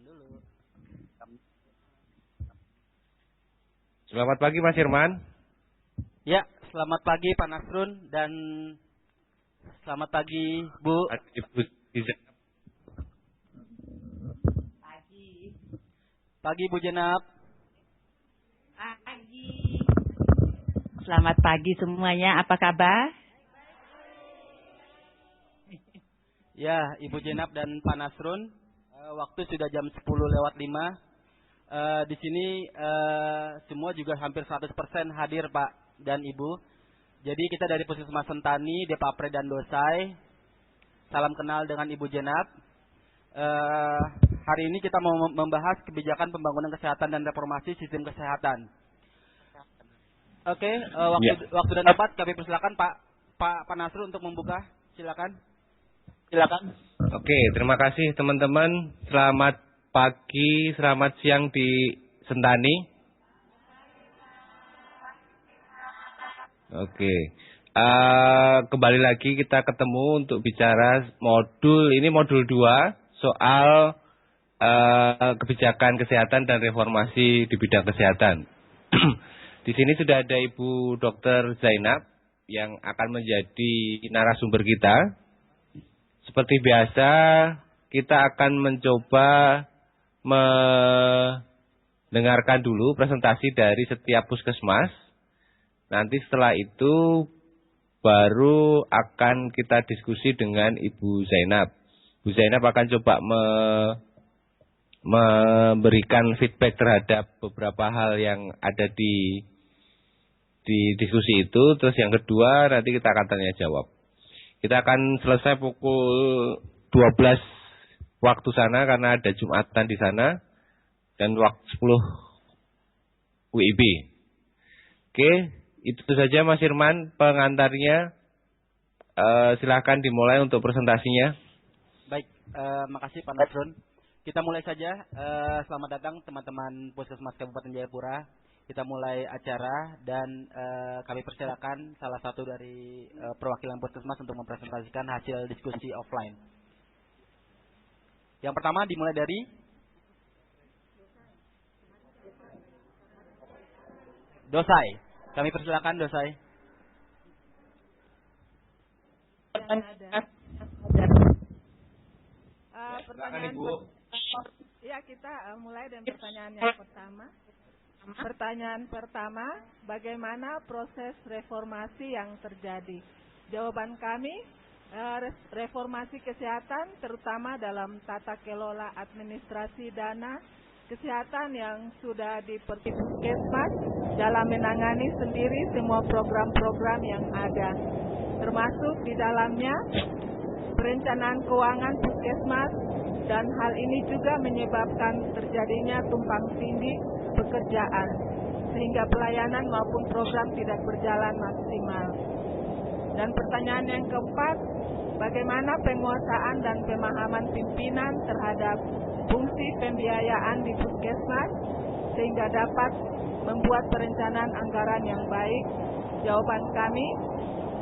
dulu. Selamat pagi Mas Irman. Ya, selamat pagi Pak Nasrun dan selamat pagi Bu. Ibu Zainab. Pagi Bu Jenab. Pagi. Selamat pagi semuanya. Apa kabar? Ya, Ibu Jenab dan Pak Nasrun. Waktu sudah jam 10:05. Di sini semua juga hampir 100% hadir Pak dan Ibu. Jadi kita dari Puskesmas Sentani, Depapre dan Dosai. Salam kenal dengan Ibu Jenab. Hari ini kita mau membahas kebijakan pembangunan kesehatan dan reformasi sistem kesehatan. Oke, waktu dan tempat kami persilakan Pak Nasrun untuk membuka. Silakan. Oke, terima kasih teman-teman. Selamat pagi, selamat siang di Sentani. Oke, kembali lagi kita ketemu untuk bicara modul 2 soal kebijakan kesehatan dan reformasi di bidang kesehatan. Di sini sudah ada Ibu Dr. Zainab yang akan menjadi narasumber kita. Seperti biasa, kita akan mencoba mendengarkan dulu presentasi dari setiap puskesmas. Nanti setelah itu baru akan kita diskusi dengan Ibu Zainab. Ibu Zainab akan coba memberikan feedback terhadap beberapa hal yang ada di diskusi itu. Terus yang kedua nanti kita akan tanya jawab. Kita akan selesai pukul 12 waktu sana karena ada Jumatan di sana dan waktu 10 WIB. Oke, itu saja Mas Irman pengantarnya. Silakan dimulai untuk presentasinya. Baik, makasih Pak Nasrun. Kita mulai saja. Selamat datang teman-teman Puskesmas Kabupaten Jayapura. Kita mulai acara dan kami persilakan salah satu dari perwakilan Puskesmas untuk mempresentasikan hasil diskusi offline. Yang pertama dimulai dari Dosai. Kami persilakan Dosai. Pertanyaan Ibu. Ya, kita mulai dengan pertanyaan yang pertama. Pertanyaan pertama, bagaimana proses reformasi yang terjadi? Jawaban kami, reformasi kesehatan terutama dalam tata kelola administrasi dana kesehatan yang sudah dipertimbangkan dalam menangani sendiri semua program-program yang ada. Termasuk di dalamnya perencanaan keuangan puskesmas dan hal ini juga menyebabkan terjadinya tumpang tindih pekerjaan sehingga pelayanan maupun program tidak berjalan maksimal. Dan pertanyaan yang keempat, bagaimana penguasaan dan pemahaman pimpinan terhadap fungsi pembiayaan di puskesmas sehingga dapat membuat perencanaan anggaran yang baik? Jawaban kami,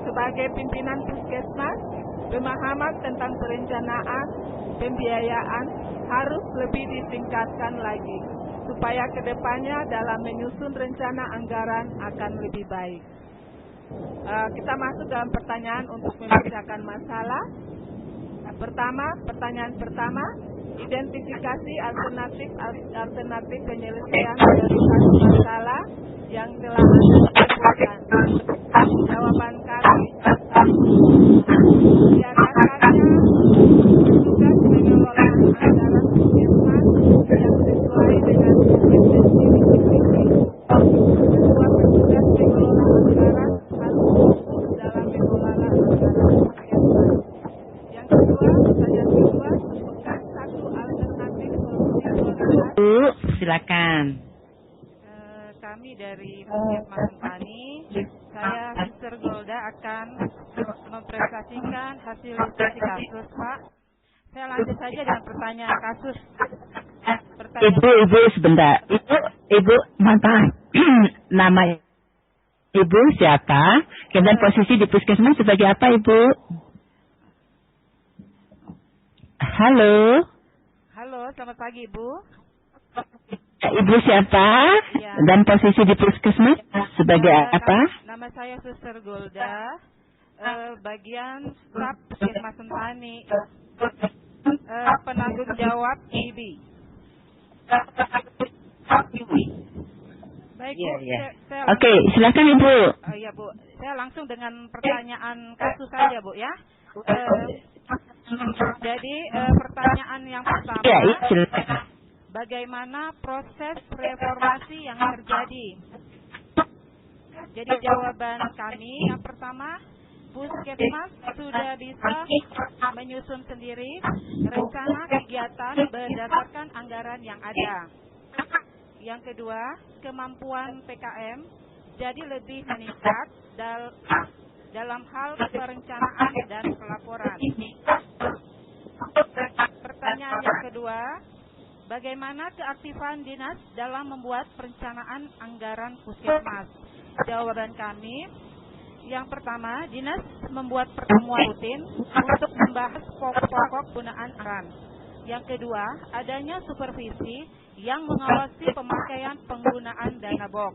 sebagai pimpinan puskesmas, pemahaman tentang perencanaan pembiayaan harus lebih ditingkatkan lagi supaya kedepannya dalam menyusun rencana anggaran akan lebih baik. Kita masuk dalam pertanyaan untuk memecahkan masalah. Pertanyaan pertama, identifikasi alternatif penyelesaian prioritas masalah yang telah Anda sebutkan. Jawaban kami, diadakannya tugas pengelolaan anggaran puskesmas yang sesuai dengan kompetensi divisi. Kedua, petugas pengelola anggaran harus fokus dalam mengelola anggaran puskesmas. Yang kedua, pertanyaan kedua, sebutkan satu alternatif solusi pengelolaan. Silakan. Kami dari Puskesmas Sentani, saya Sister Golda akan mempresentasikan hasil diskusi kasus, Pak. Saya lanjut saja dengan pertanyaan kasus. Ibu sebentar. Ibu mantan nama Ibu siapa? Kemudian posisi di puskesmas sebagai apa, Ibu? Halo. Halo, Halo, selamat pagi Ibu. Ibu siapa? Ya. Dan posisi di puskesmas sebagai apa? Nama saya Suster Golda, bagian staf Puskesmas Sentani, penanggung jawab IBI. Baik Bu, saya Oke, silakan Ibu. Iya Bu, saya langsung dengan pertanyaan kasus saja Bu ya. Jadi pertanyaan yang pertama. Ya, silakan. Bagaimana proses reformasi yang terjadi? Jadi jawaban kami yang pertama, Puskesmas sudah bisa menyusun sendiri rencana kegiatan berdasarkan anggaran yang ada. Yang kedua, kemampuan PKM jadi lebih meningkat dalam hal perencanaan dan pelaporan. Pertanyaan yang kedua, bagaimana keaktifan dinas dalam membuat perencanaan anggaran Puskesmas? Jawaban kami, yang pertama, dinas membuat pertemuan rutin untuk membahas pokok-pokok penggunaan anggaran. Yang kedua, adanya supervisi yang mengawasi pemakaian penggunaan dana BOK.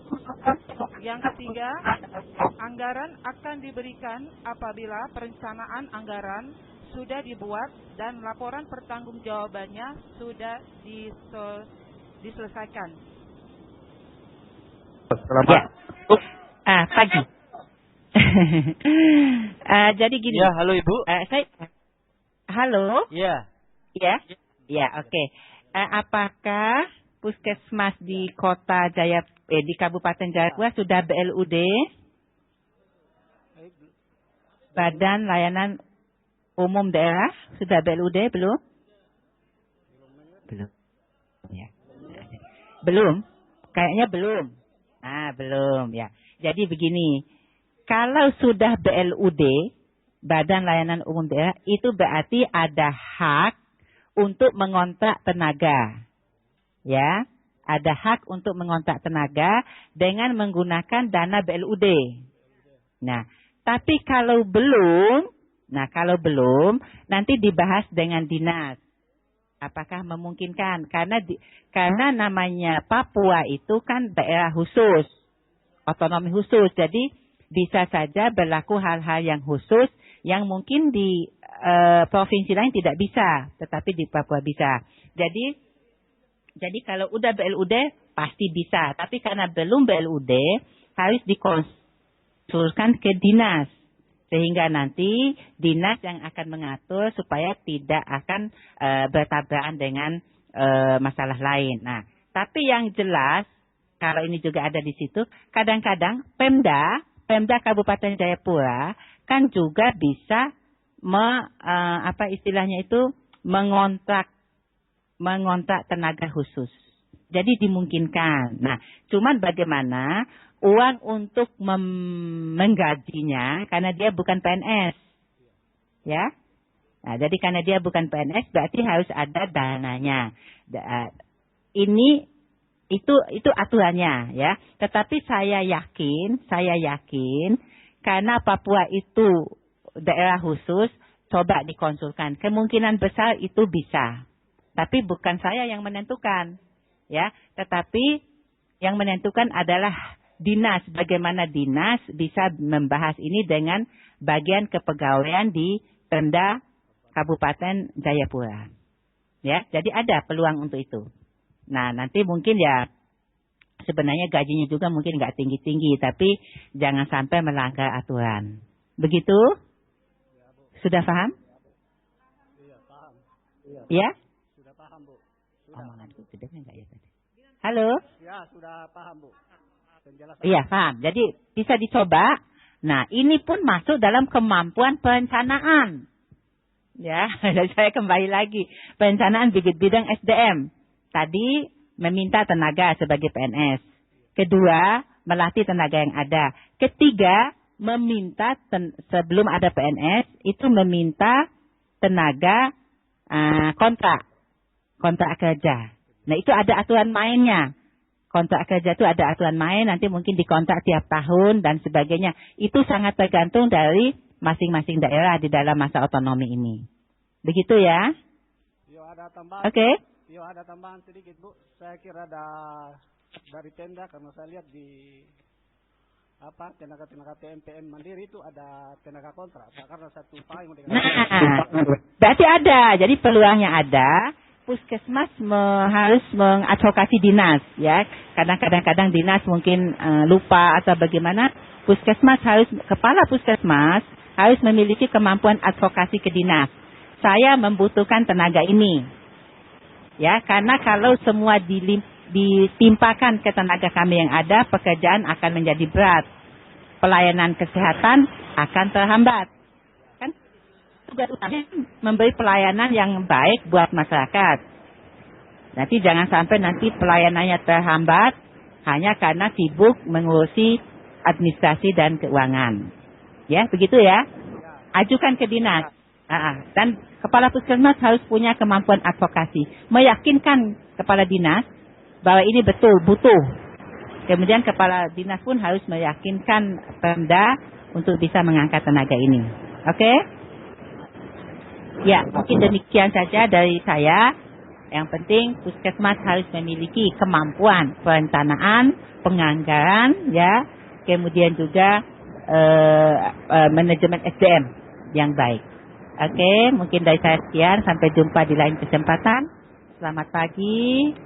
Yang ketiga, anggaran akan diberikan apabila perencanaan anggaran sudah dibuat dan laporan pertanggungjawabannya sudah diselesaikan. Ya. Pagi. Jadi gini. Ya, halo Ibu. Halo. Ya. Ya. Ya, oke. Apakah Puskesmas di Kota di Kabupaten Jayapura sudah BLUD? Badan Layanan Umum Daerah sudah BLUD belum? Belum. Ya. Belum. Kayaknya belum. Belum ya. Jadi begini, kalau sudah BLUD, Badan Layanan Umum Daerah, itu berarti ada hak untuk mengontrak tenaga. Ya, ada hak untuk mengontrak tenaga dengan menggunakan dana BLUD. Nah, tapi kalau belum, nanti dibahas dengan dinas. Apakah memungkinkan? Karena namanya Papua itu kan daerah khusus, otonomi khusus. Jadi bisa saja berlaku hal-hal yang khusus yang mungkin di provinsi lain tidak bisa, tetapi di Papua bisa. Jadi kalau udah BLUD pasti bisa, tapi karena belum BLUD harus dikonsultasikan ke dinas. Sehingga nanti dinas yang akan mengatur supaya tidak akan bertabrakan dengan masalah lain. Nah, tapi yang jelas, kalau ini juga ada di situ, kadang-kadang Pemda Kabupaten Jayapura kan juga bisa mengontrak tenaga khusus. Jadi dimungkinkan. Nah, cuman bagaimana uang untuk menggajinya, karena dia bukan PNS. Ya. Nah, jadi karena dia bukan PNS berarti harus ada dananya. Itu aturannya ya. Tetapi saya yakin karena Papua itu daerah khusus, coba dikonsulkan. Kemungkinan besar itu bisa. Tapi bukan saya yang menentukan. Ya, tetapi yang menentukan adalah dinas. Bagaimana dinas bisa membahas ini dengan bagian kepegawaian di Pemda Kabupaten Jayapura. Ya, jadi ada peluang untuk itu. Nah, nanti mungkin ya sebenarnya gajinya juga mungkin nggak tinggi-tinggi, tapi jangan sampai melanggar aturan. Begitu? Sudah paham? Iya, paham. Ya? Sudah paham, Bu. Sudah. Omonganku sudah nggak ya tadi? Halo? Ya, sudah paham, Bu. Penjelasan. Iya, paham. Jadi bisa dicoba. Nah, ini pun masuk dalam kemampuan perencanaan. Ya, saya kembali lagi. Perencanaan bidang SDM. Tadi meminta tenaga sebagai PNS. Kedua, melatih tenaga yang ada. Ketiga, meminta sebelum ada PNS, itu meminta tenaga kontrak kerja. Nah, itu ada aturan mainnya. Kontrak kerja itu ada aturan main, nanti mungkin dikontrak tiap tahun dan sebagainya. Itu sangat tergantung dari masing-masing daerah di dalam masa otonomi ini. Begitu ya? Yo, ada tambahan. Oke. Yo, ada tambahan sedikit, Bu. Saya kira ada dari Pemda, karena saya lihat di tenaga-tenaga TMPM Mandiri itu ada tenaga kontrak, karena satu payung dengan Berarti ada. Jadi peluangnya ada. Puskesmas harus mengadvokasi dinas, ya. Kadang-kadang dinas mungkin lupa atau bagaimana. Kepala puskesmas harus memiliki kemampuan advokasi ke dinas. Saya membutuhkan tenaga ini, ya. Karena kalau semua ditimpakan ke tenaga kami yang ada, pekerjaan akan menjadi berat. Pelayanan kesehatan akan terhambat. Kan tugas utamanya memberi pelayanan yang baik buat masyarakat. Nanti jangan sampai nanti pelayanannya terhambat hanya karena sibuk mengurusi administrasi dan keuangan. Ya, begitu ya. Ajukan ke dinas. Dan kepala puskesmas harus punya kemampuan advokasi. Meyakinkan kepala dinas bahwa ini betul butuh. Kemudian kepala dinas pun harus meyakinkan Pemda untuk bisa mengangkat tenaga ini. Oke? Ya, mungkin demikian saja dari saya. Yang penting puskesmas harus memiliki kemampuan perencanaan, penganggaran, ya, kemudian juga manajemen SDM yang baik. Oke, mungkin dari saya sekian. Sampai jumpa di lain kesempatan. Selamat pagi.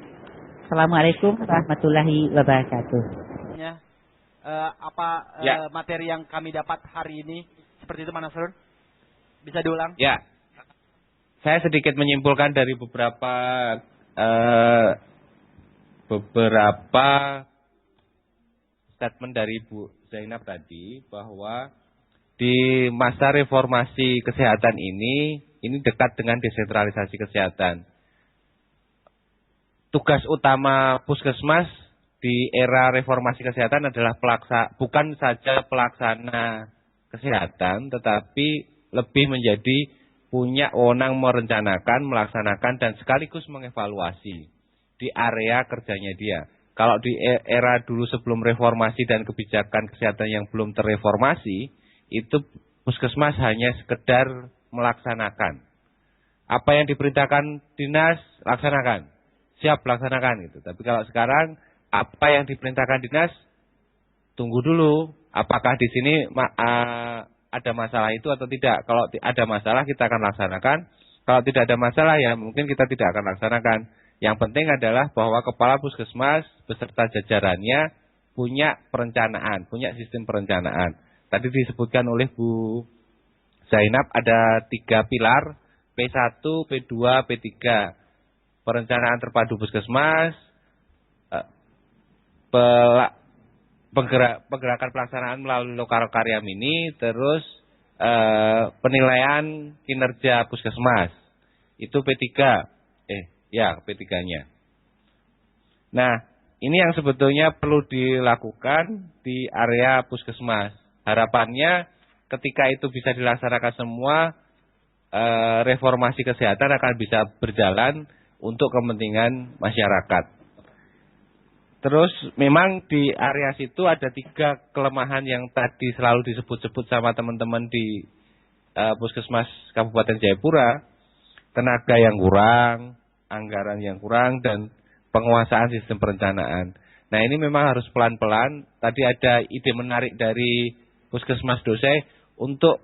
Assalamualaikum warahmatullahi wabarakatuh. Materi yang kami dapat hari ini seperti itu, Pak Nasrun? Bisa diulang? Ya. Saya sedikit menyimpulkan dari beberapa statement dari Bu Zainab tadi, bahwa di masa reformasi kesehatan ini dekat dengan desentralisasi kesehatan. Tugas utama puskesmas di era reformasi kesehatan adalah bukan saja pelaksana kesehatan, tetapi lebih menjadi punya wewenang merencanakan, melaksanakan, dan sekaligus mengevaluasi di area kerjanya dia. Kalau di era dulu sebelum reformasi dan kebijakan kesehatan yang belum terreformasi, itu puskesmas hanya sekedar melaksanakan. Apa yang diperintahkan dinas, laksanakan. Siap laksanakan gitu. Tapi kalau sekarang apa yang diperintahkan dinas, tunggu dulu. Apakah di sini ada masalah itu atau tidak? Kalau ada masalah kita akan laksanakan. Kalau tidak ada masalah ya mungkin kita tidak akan laksanakan. Yang penting adalah bahwa kepala puskesmas beserta jajarannya punya perencanaan, punya sistem perencanaan. Tadi disebutkan oleh Bu Zainab ada 3 pilar, P1, P2, P3. Perencanaan terpadu puskesmas, penggerakan pelaksanaan melalui lokal karya mini, terus penilaian kinerja puskesmas. Itu P3. P3-nya. Nah, ini yang sebetulnya perlu dilakukan di area puskesmas. Harapannya ketika itu bisa dilaksanakan semua, reformasi kesehatan akan bisa berjalan untuk kepentingan masyarakat. Terus memang di area situ ada 3 kelemahan yang tadi selalu disebut-sebut sama teman-teman di Puskesmas Kabupaten Jayapura. Tenaga yang kurang, anggaran yang kurang, dan penguasaan sistem perencanaan. Nah ini memang harus pelan-pelan. Tadi ada ide menarik dari Puskesmas Dose untuk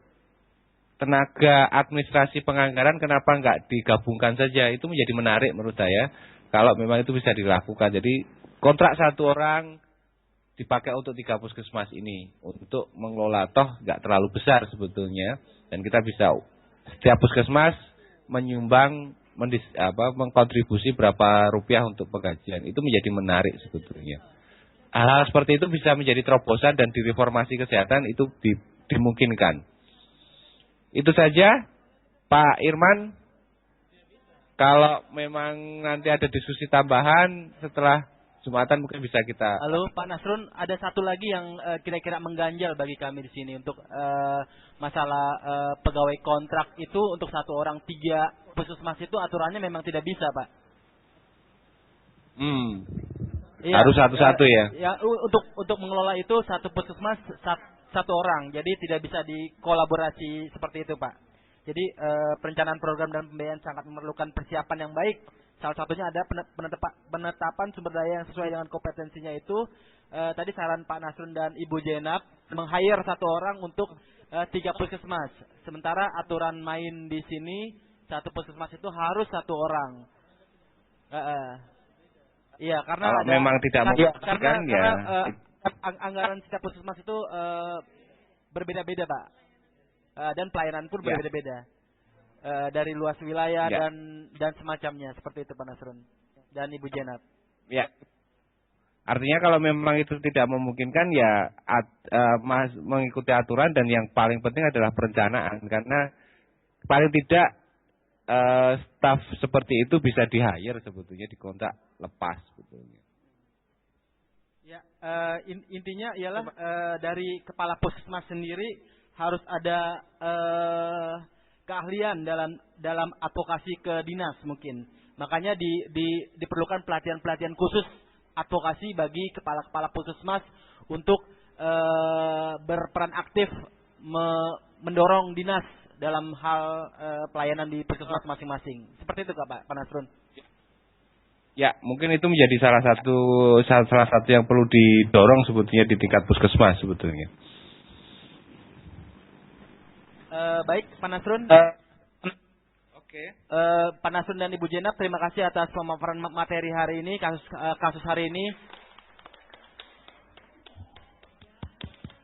tenaga administrasi penganggaran, kenapa enggak digabungkan saja? Itu menjadi menarik menurut saya. Kalau memang itu bisa dilakukan. Jadi kontrak 1 orang dipakai untuk 3 puskesmas ini. Untuk mengelola, toh enggak terlalu besar sebetulnya. Dan kita bisa, setiap puskesmas menyumbang, mengkontribusi berapa rupiah untuk penggajian. Itu menjadi menarik sebetulnya. Hal-hal seperti itu bisa menjadi terobosan dan di reformasi kesehatan itu dimungkinkan. Itu saja, Pak Irman. Kalau memang nanti ada diskusi tambahan setelah Jumatan mungkin bisa kita. Halo Pak Nasrun, ada satu lagi yang kira-kira mengganjal bagi kami di sini untuk masalah pegawai kontrak itu untuk 1 orang 3 puskesmas itu aturannya memang tidak bisa, Pak. Ya, harus satu-satu ya. Ya, untuk mengelola itu 1 puskesmas 1 orang, jadi tidak bisa dikolaborasi seperti itu, Pak. Jadi perencanaan program dan pembiayaan sangat memerlukan persiapan yang baik Salah satunya ada penetapan sumber daya yang sesuai dengan kompetensinya itu. Tadi saran Pak Nasrun dan Ibu Jenab meng-hire 1 orang untuk 3 puskesmas. Sementara aturan main di sini 1 puskesmas itu harus 1 orang. Iya, karena kalau ada, memang tidak memungkinkan ya. Anggaran setiap puskesmas itu berbeda-beda, Pak. Dan pelayanan pun berbeda-beda. Dari luas wilayah dan semacamnya, seperti itu Pak Nasrun dan Ibu Jenab. Ya. Artinya kalau memang itu tidak memungkinkan ya mengikuti aturan, dan yang paling penting adalah perencanaan, karena paling tidak staf seperti itu bisa di-hire sebetulnya, dikontrak lepas sebetulnya. Ya, intinya ialah dari kepala puskesmas sendiri harus ada keahlian dalam advokasi ke dinas mungkin. Makanya diperlukan pelatihan-pelatihan khusus advokasi bagi kepala-kepala puskesmas untuk berperan aktif mendorong dinas dalam hal pelayanan di puskesmas masing-masing. Seperti itu Pak Nasrun. Ya, mungkin itu menjadi salah satu yang perlu didorong sebetulnya di tingkat puskesmas sebetulnya. Baik, Pak Nasrun. Oke. Pak Nasrun dan Ibu Jenab, terima kasih atas pemaparan materi hari ini, kasus hari ini.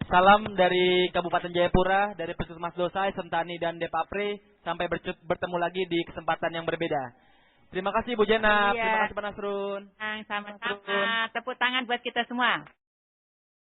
Salam dari Kabupaten Jayapura, dari Puskesmas Dosai, Sentani, dan Depapre. Sampai bertemu lagi di kesempatan yang berbeda. Terima kasih Ibu Jenab, terima kasih Pak Nasrun. Sama-sama. Tepuk tangan buat kita semua.